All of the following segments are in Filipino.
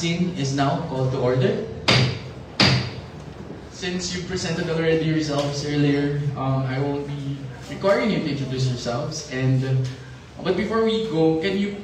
Maasin is now called to order. Since you presented already yourselves earlier, I won't be requiring you to introduce yourselves. But before we go, can you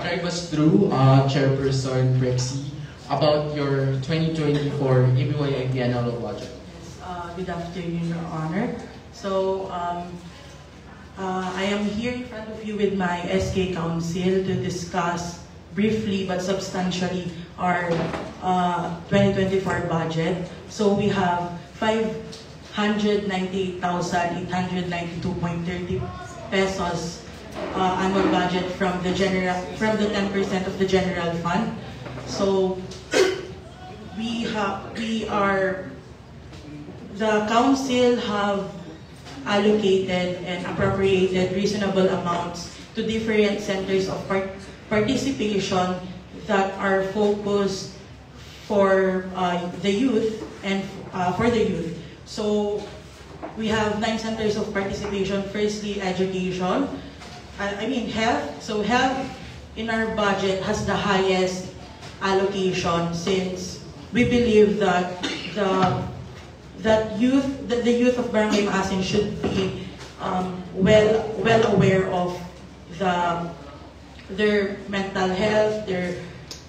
drive us through, Chairperson Brexy, about your 2024 ABY-IB annual budget? Yes, good afternoon, Your Honor. So, I am here in front of you with my SK Council to discuss briefly but substantially our 2024 budget. So we have 598,892.30 pesos annual budget from the 10% of the general fund. So the council have allocated and appropriated reasonable amounts to different centers of participation that are focused for the youth and for the youth. So we have 9 centers of participation. Firstly, education. Health. So health in our budget has the highest allocation, since we believe that the youth of Barangay Maasin should be well aware of their mental health, their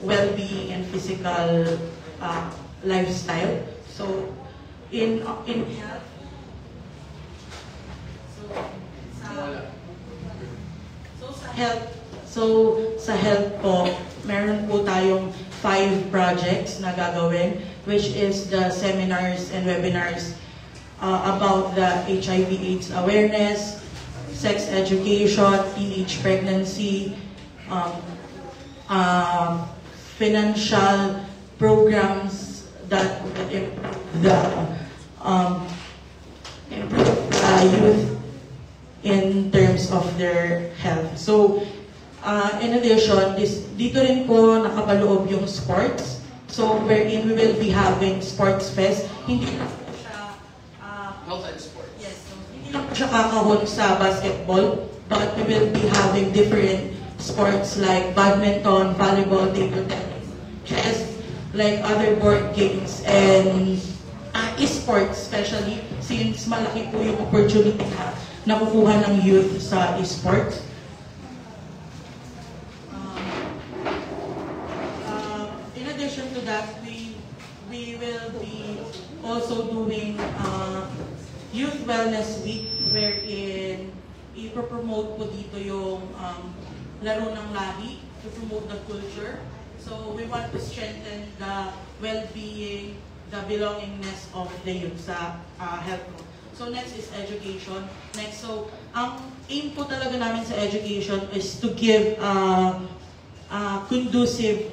well-being, and physical lifestyle. So in health, sa health po, meron po tayong 5 projects na gagawin, which is the seminars and webinars about the HIV/AIDS awareness, sex education, teenage pregnancy, financial programs that improve youth in terms of their health. So, in addition, dito rin po nakapaloob yung sports. So, wherein we will be having sports fest. Hindi lang po siya Health and sports. Yes, so hindi lang po siya kakahon sa basketball, but we will be having different sports like badminton, volleyball, table tennis, chess, like other board games, and esports, especially since malaki po yung opportunity na nakukuha ng youth sa esports. In addition to that, we will be also doing Youth Wellness Week, wherein ipopromote po dito yung laro ng lahi to promote the culture. So we want to strengthen the well-being, the belongingness of the youth sa health. So next is education. So ang aim po talaga namin sa education is to give conducive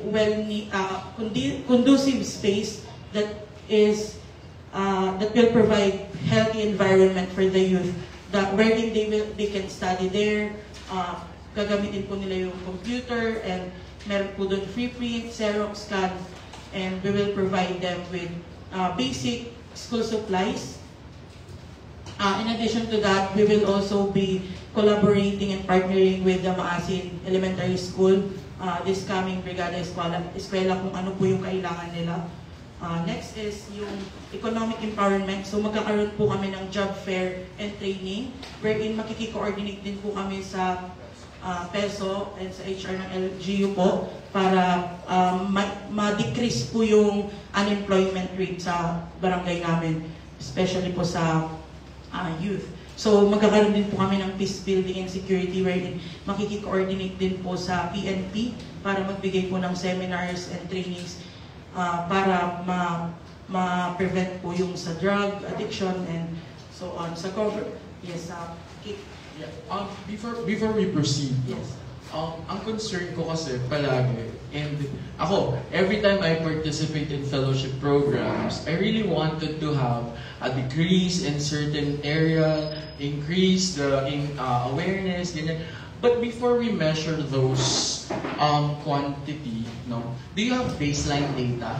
space that will provide healthy environment for the youth, that wherein they can study there. Gagamitin po nila yung computer, and meron po doon free print, Xerox, scan, and we will provide them with basic school supplies. In addition to that, we will also be collaborating and partnering with the Maasin Elementary School this coming Brigada Eskwela kung ano po yung kailangan nila. Next is yung economic empowerment. So magkakaroon po kami ng job fair and training, wherein makiki-coordinate din po kami sa PESO and sa HR ng LGU po para ma-decrease po yung unemployment rate sa barangay namin, especially po sa youth. So magkakaroon din po kami ng peace building and security, wherein makiki-coordinate din po sa PNP para magbigay po ng seminars and trainings para ma-prevent po yung sa drug addiction and so on. Sa cover, yes, Yeah. Before we proceed, yes. Ang concern ko kasi palagi, and ako, every time I participate in fellowship programs, I really wanted to have a decrease in certain area, increase the awareness, ganyan. But before we measure those quantity, do you have baseline data?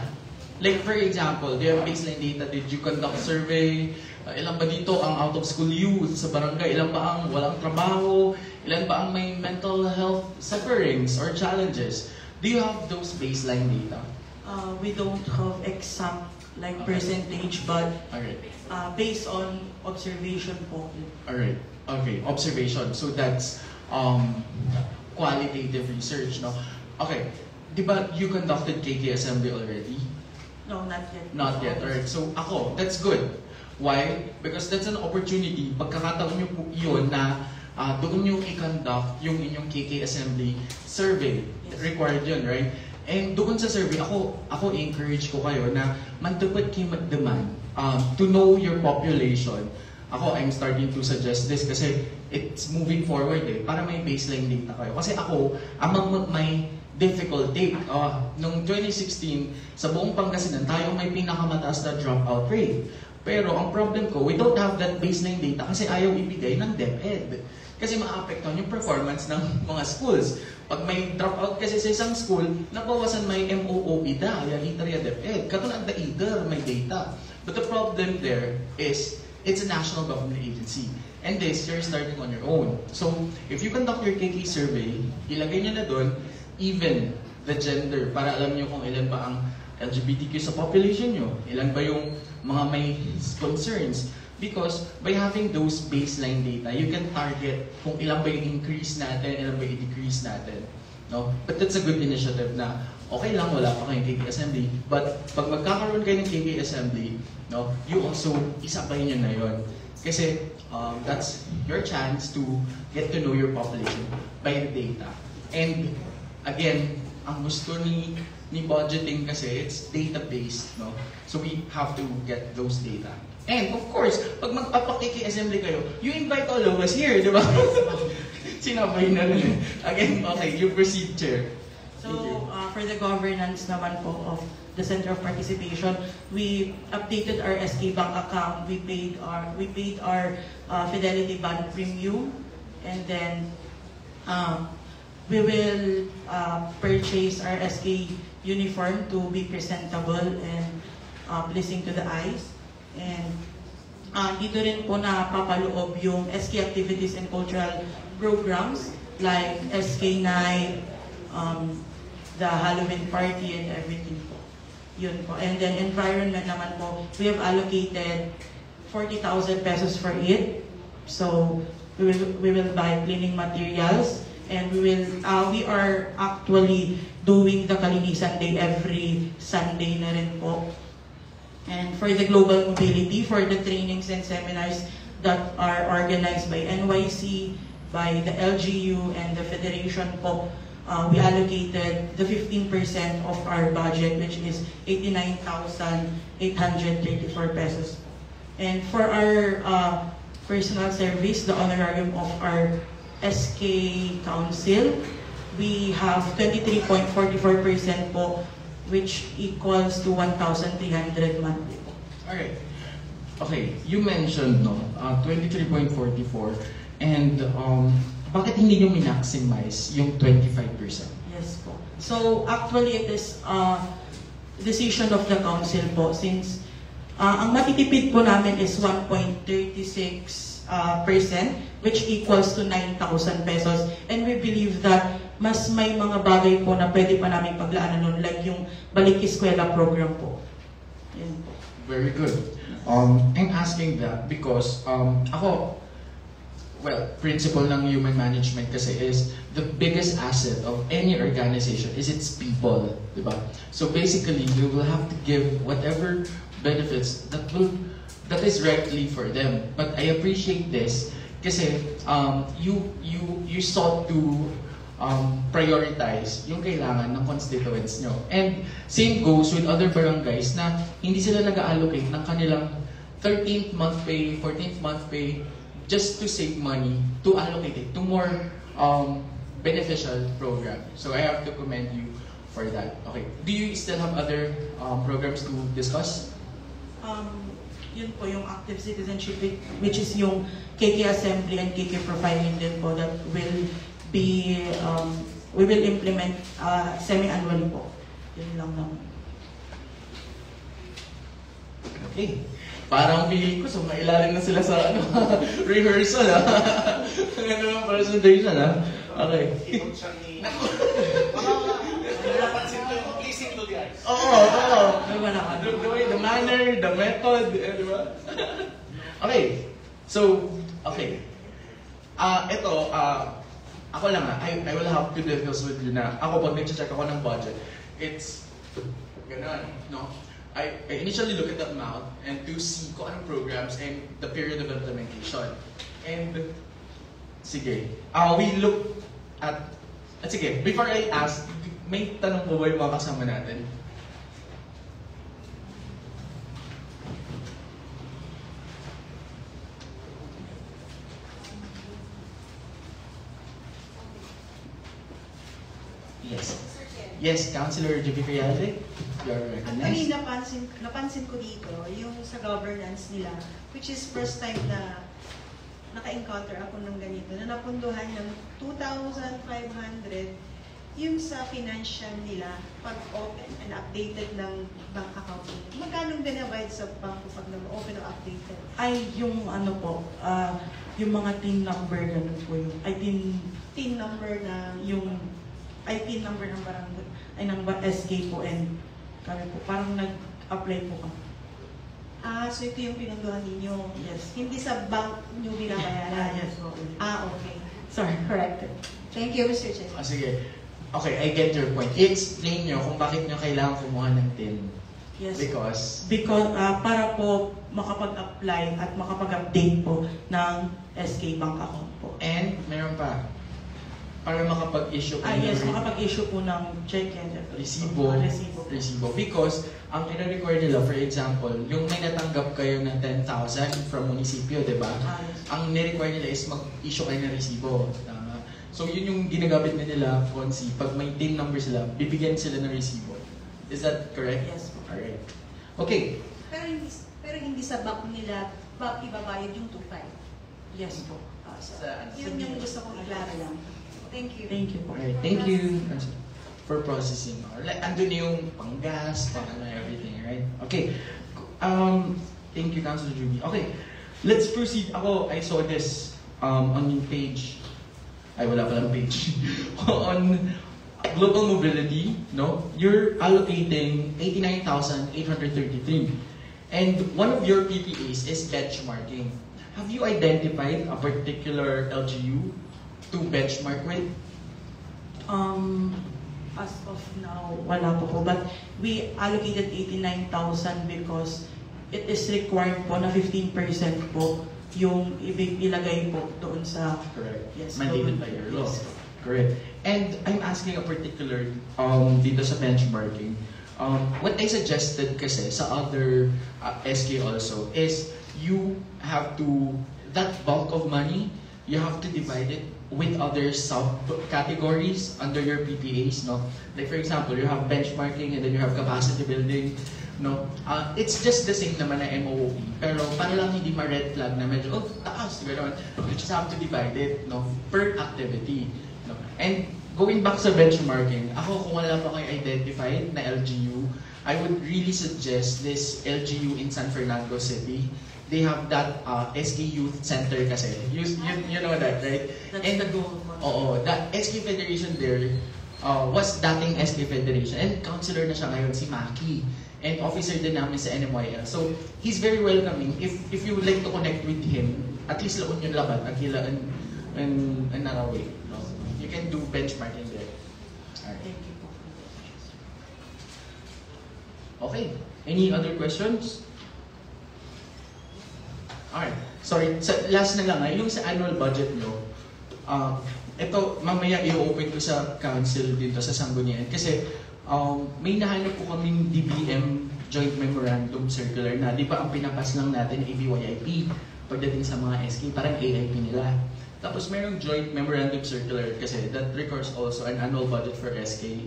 Like for example, do you have baseline data? Did you conduct survey? Ilan ba dito ang out-of-school youth sa barangay? Ilan ba ang walang trabaho? Ilan ba ang may mental health sufferings or challenges? Do you have those baseline data? We don't have exact like percentage, but Alright. based on observation po. Alright. Okay, observation. So that's qualitative research, no? Okay. Di ba you conducted KK Assembly already? No, not yet. Not yet. Alright. So ako, that's good. Why? Because that's an opportunity. Pagkakataon nyo po yun na doon nyo i-conduct yung inyong KK Assembly survey. Yes. Required yun, right? And doon sa survey, ako encourage ko kayo na magdapat kayo magdemand to know your population. Ako, I'm starting to suggest this kasi it's moving forward para may baseline data kayo. Kasi ako, among my difficulty, noong 2016, sa buong Pangasinan, tayo may pinakamataas na dropout rate. Pero ang problem ko, we don't have that baseline data kasi ayaw ibigay ng DepEd. Kasi maapektuhan yung performance ng mga schools. Pag may dropout kasi sa isang school, nabawasan may MOOE da, yung Iteria DepEd. Katulad na ITER, may data. But the problem there is, it's a national government agency. And this, you're starting on your own. So, if you conduct your KK survey, ilagay nyo na doon, even the gender, para alam nyo kung ilan ba ang LGBTQ sa population nyo, ilan ba yung mga may concerns. Because by having those baseline data, you can target kung ilan ba yung increase natin, ilan ba yung decrease natin. No? But that's a good initiative na okay lang, wala pa kayong KK Assembly. But pag magkakaroon kayo ng KK Assembly, no, you also isabay nyo na yun. Kasi that's your chance to get to know your population by the data. And again, ang gusto ni budgeting kasi, it's data-based, no? So we have to get those data. And of course, pag magpapakiki assembly kayo, you invite all of us here, di ba? Sinabay na rin. Again, okay, you proceed, Chair. So, for the governance naman po of the Center of Participation, we updated our SK Bank account. We paid our Fidelity Band premium, and then we will purchase our SK uniform to be presentable and pleasing to the eyes. And dito rin po na papaloob yung SK activities and cultural programs like SK Night, the Halloween party and everything po. Yun po. And then environment naman po, we have allocated 40,000 pesos for it. So we will buy cleaning materials, and we are actually doing the Kalinisan Day every Sunday na rin po. And for the global mobility, for the trainings and seminars that are organized by NYC, by the LGU, and the Federation po, we allocated the 15% of our budget, which is 89,834 pesos. And for our personal service, the honorarium of our SK Council, we have 23.44% po, which equals to 1,300 monthly. Alright. Okay, you mentioned 23.44, and bakit hindi nyo min-maximize yung 25%? Yes po. So actually it is decision of the council po, since ang matitipid po namin is 1.36%, which equals to 9,000 pesos. And we believe that mas may mga bagay po na pwede pa namin paglaanan nun, like yung Balik Eskwela program po. Yan po. Very good. I'm asking that because ako, well, principle ng human management kasi is the biggest asset of any organization is its people, di ba? So basically, you will have to give whatever benefits that is rightly for them. But I appreciate this kasi you sought to prioritize yung kailangan ng constituents nyo. And same goes with other barangays na hindi sila nag-allocate ng kanilang 13th month pay, 14th month pay just to save money to allocate it to more beneficial program. So I have to commend you for that. Okay. Do you still have other programs to discuss? Yun po yung active citizenship, which is yung KK Assembly and KK Profiling din po, that will be, we will implement semi-annually po. Yun lang naman. Okay. Parang feeling ko, so mailalim na sila sa rehearsal, ng presentation, Okay. Ikot siya ni... Napansin ko yung pleasing to the eyes. Oo. Wala ka. The way, the manner, the method, di ba? Okay. So, okay. Ako lang I will have to discuss with you na ako pag nag-check ako ng budget, it's ganun, no? I initially look at the amount and to see kung anong programs and the period of implementation. And, sige, we look at, sige, before I ask, may tanong po ba yung mga kasama natin? Yes. Yes, Councilor J.P. Criade, you are Actually, recognized. napansin ko dito, yung sa governance nila, which is first time na naka-encounter ako ng ganito, na napunduhan ng 2,500 yung sa financial nila pag open and updated ng bank account nila. Magkano binabayad sa banko pag open o updated? Ay, yung ano po, yung mga TIN number, ganun po yung, TIN number na yung TIN number ng barangay, ay ng SK po, and kami po, parang nag-apply po kami. so ito yung pinunduhan ninyo. Yes. Hindi sa bank nyo binabayaran. Yes, okay. Okay. Sorry. Corrected. Thank you, Mr. Chair. Sige. Okay, I get your point. I-explain nyo kung bakit nyo kailangan kumuha ng TIN. Yes. Because Para po makapag-apply at makapag-update po ng SK Bank account po. and meron pa, para makapag-issue kayo Yes, ng makapag-issue po ng check and resibo. Because ang i-require nila, for example, yung may natanggap kayo ng 10,000 from munisipyo, di ba? Yes. Ang ni-require nila is mag-issue kayo ng resibo. Tama? So yun yung ginagamit na nila, Fonzie. Pag may TIN number sila, bibigyan sila ng resibo. Is that correct? Yes. Alright. Okay. Pero hindi sa bank nila ibabayad yung 2.5. Yes po. Yun yung gusto kong i-clara lang. Thank you. Thank you po. Alright. Thank you for processing. Andun yung panggas, everything, right? Okay. Thank you, Councilor Juby. Okay. Let's proceed. I saw this on yung page. Ay, wala palang page. On global mobility, no? You're allocating 89,833. And one of your PPAs is benchmarking. Have you identified a particular LGU to benchmark with? As of now, wala po. But we allocated 89,000 because it is required po na 15% po yung ilagay po doon sa... Correct. Yes. Mandated by your law. Yes. Correct. And I'm asking a particular dito sa benchmarking. What I suggested kasi sa other SK also is you have to, that bulk of money, you have to divide it with other subcategories under your PPAs, no? Like for example, you have benchmarking and then you have capacity building, no? It's just the same naman na MOE, pero para lang hindi ma-red flag na medyo, taas, gano'n. You just have to divide it, no? Per activity, no? And going back sa benchmarking, ako kung wala pa kayo identified na LGU, I would really suggest this LGU in San Fernando City. They have that SK Youth Center kasi. You know that, right? That's And the goal. oo, that SK Federation there was dating SK Federation. And councilor na siya ngayon, si Maki. And officer din namin sa NMYL. So, he's very welcoming. If you would like to connect with him, at least laon yung laban, Akila and Naraway. No? You can do benchmarking there. Alright. Thank you po. Okay. Any other questions? Alright. Sorry. Last na lang, yung sa annual budget nyo, ito, mamaya i-open ko sa council dito sa Sanggunian. Kasi may nahanap po kaming DBM Joint Memorandum Circular na di ba ang pinapas lang natin ABYIP pagdating sa mga SK, parang AIP nila. Tapos mayroong Joint Memorandum Circular kasi that requires also an annual budget for SK.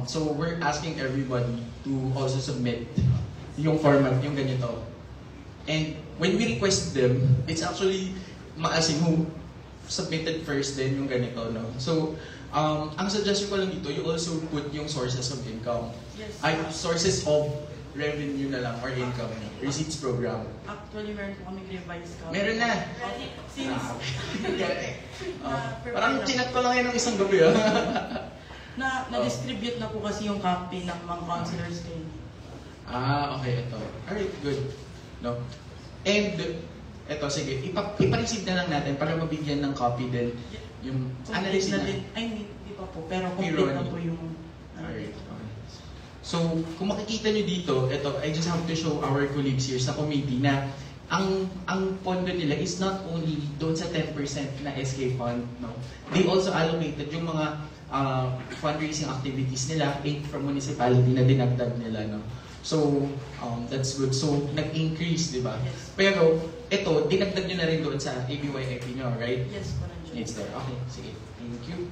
So we're asking everybody to also submit yung format, yung ganito. And when we request them, it's actually maasin who submitted first then yung ganito, no? So, ang suggestion ko lang dito, you also put yung sources of income. Yes. Ay, sources of revenue na lang or income, receipts program. Actually, meron po kami revised copy. Meron na. Since Parang chinat ko lang yan ng isang gabi, Na-distribute na po kasi yung campaign ng mga councilors kayo. Okay, ito. Alright, good. No? And, ito, sige, ipa-receive na lang natin para mabigyan ng copy din yung analysis na. Ay, hindi pa po, pero complete na po yung... Alright, okay. So, kung makikita nyo dito, ito, I just have to show our colleagues here sa committee na ang pondo nila is not only doon sa 10% na SK fund, no? They also allocated yung mga fundraising activities nila, 8 from municipality na dinagdag nila, no? So, that's good. So, nag-increase, di ba? Yes. Pero, ito, dinagdag nyo na rin doon sa ABYIP nyo, right? Yes po, nandiyan. It's there. Okay, sige. Thank you.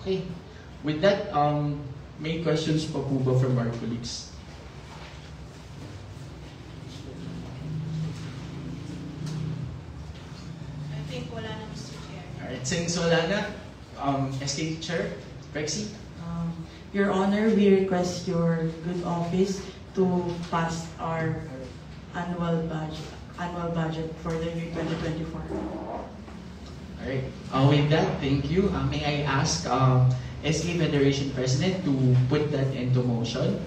Okay. With that, may questions pa po ba from our colleagues? I think wala na, Mr. Chair. Alright, since wala na, SK Chair, Rexy? Your Honor, we request your good office to pass our annual budget for the year 2024. Alright, with that, thank you. May I ask SK Federation President to put that into motion?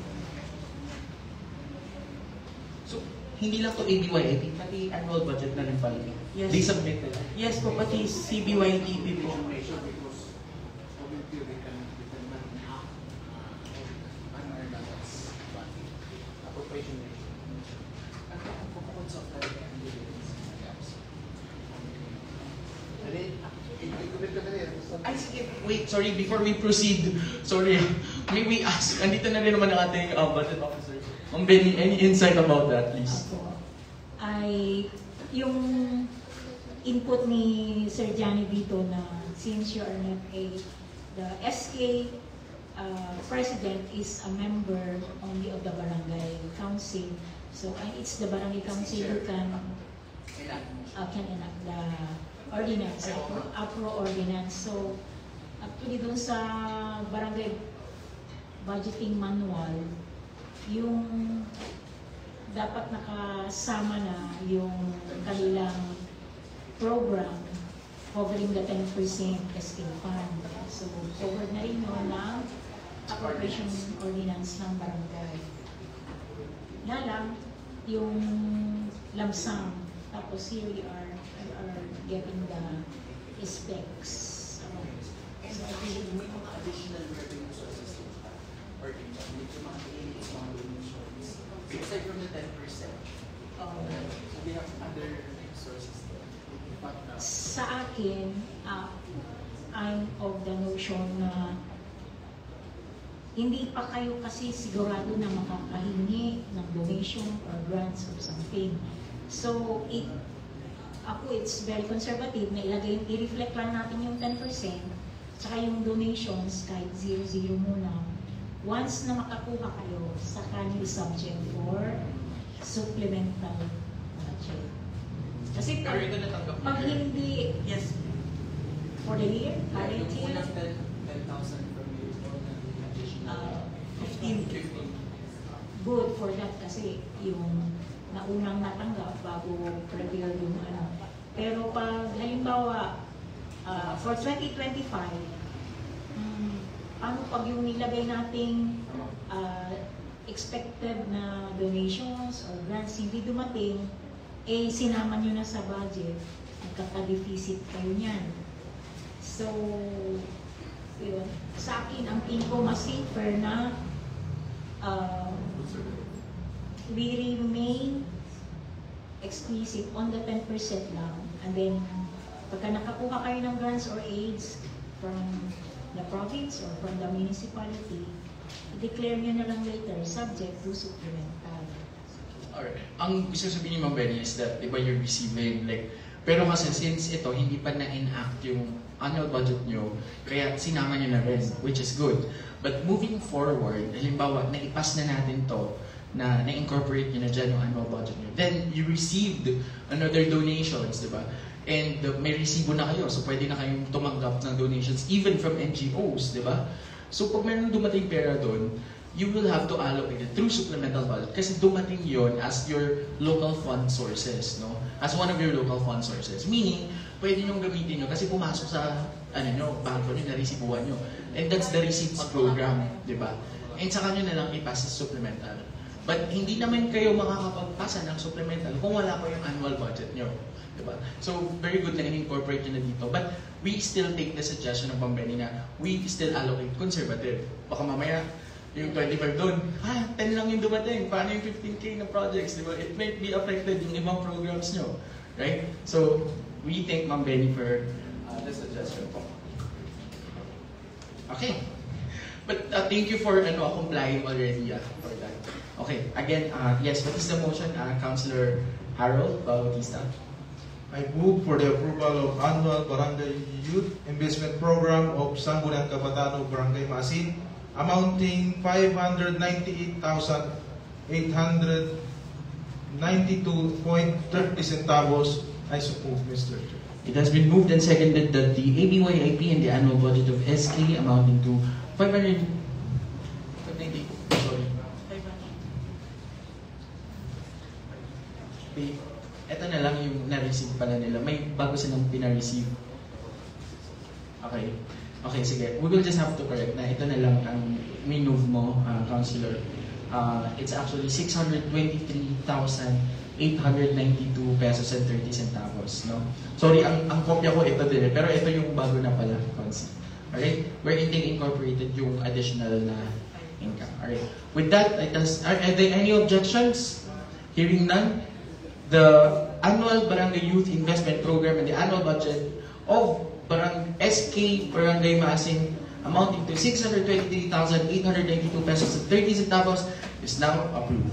So, hindi lang to ABYIP, pati annual budget na rin pala. Yes. They submitted. Yes po, pati CBYDB po. Ay, sige, wait, sorry, before we proceed, sorry, may we ask, andito na rin naman ang ating budget officer. Ma'am Benny, any insight about that, please? Ako, ay yung input ni Sir Johnny dito na since you are not the SK president is a member only of the barangay council, so it's the barangay council who can enact the ordinance, APRO ordinance. So actually doon sa barangay budgeting manual, yung dapat nakasama na yung kanilang program covering the 10% SK fund. So covered na rin yun ng appropriation ordinance ng barangay. Na lang, yung lump sum, tapos here we are getting the specs. So I think may mga additional revenue sources or aside from the 10%, they have other sources. sa akin, I'm of the notion na hindi pa kayo kasi sigurado na makakahingi ng donation or grants or something. So, it's very conservative na i-reflect lang natin yung 10%, saka yung donations kahit 0-0 muna. Once na makakuha kayo, saka nyo subject for supplemental budget. Kasi pag hindi, Yes. for the year, current year, 10,000 from you or additional 15. good for that kasi yung naunang natanggap bago prepare yung ano. Pero pag halimbawa, for 2025, ano pag yung nilagay nating expected na donations or grants hindi dumating, sinama nyo na sa budget, magkaka-deficit kayo niyan. So, yun. Sa akin, ang tingin ko mas safer na we remain explicit on the 10% lang. And then, pagka nakakuha kayo ng grants or aids from the province or from the municipality, i-declare nyo na lang later, subject to supplemental. Alright. Ang gusto sabihin ni Ma'am Benny is that, di ba, you're receiving, pero kasi since ito, hindi pa na-enact yung annual budget nyo, kaya sinama nyo na rin, which is good. But moving forward, halimbawa, naipas na natin to, na-incorporate nyo na dyan yung annual budget nyo. Then, you received another donations, di ba? And may resibo na kayo, so pwede na kayong tumanggap ng donations even from NGOs, di ba? So pag meron dumating pera doon, you will have to allocate it through supplemental budget kasi dumating yon as your local fund sources, no? As one of your local fund sources. Meaning, pwede nyong gamitin nyo kasi pumasok sa ano nyo, bangko nyo, naresibuhan nyo. And that's the receipts program, di ba? And saka nyo na lang ipasa sa supplemental. But hindi naman kayo makakapagpasa ng supplemental kung wala po yung annual budget nyo. Diba? So, very good na in-incorporate nyo na dito. But we still take the suggestion ng Pambeni na we still allocate conservative. Baka mamaya, yung 25 doon, 10 lang yung dumating. Paano yung 15K na projects? Diba? It might be affected yung ibang programs nyo. Right? So, we thank Ma'am Benny for the suggestion po. Okay. But thank you for complying already for that. Okay. Again, yes, what is the motion? Councilor Harold Bautista. I move for the approval of annual Barangay Youth Investment Program of Sangguniang Kabataan of Barangay Maasin amounting 598,892.30 centavos. I support, Mr. Chair. It has been moved and seconded that the ABYIP and the annual budget of SK amounting to 590. Sorry. Ito na lang yung na-receive pala nila. May bago silang pina-receive. Okay. Okay, sige. We will just have to correct na ito na lang ang minove mo, Councilor. It's actually 623,892 pesos and 30 centavos. No? Sorry, ang kopya ko ito din. Pero ito yung bago na pala, Council. Alright? Wherein they incorporated yung additional na income. Alright. With that, are there any objections? Hearing none, the annual Barangay Youth Investment Program and the annual budget of SK Barangay Maasin amounting to 623,892 pesos and 30 centavos is now approved.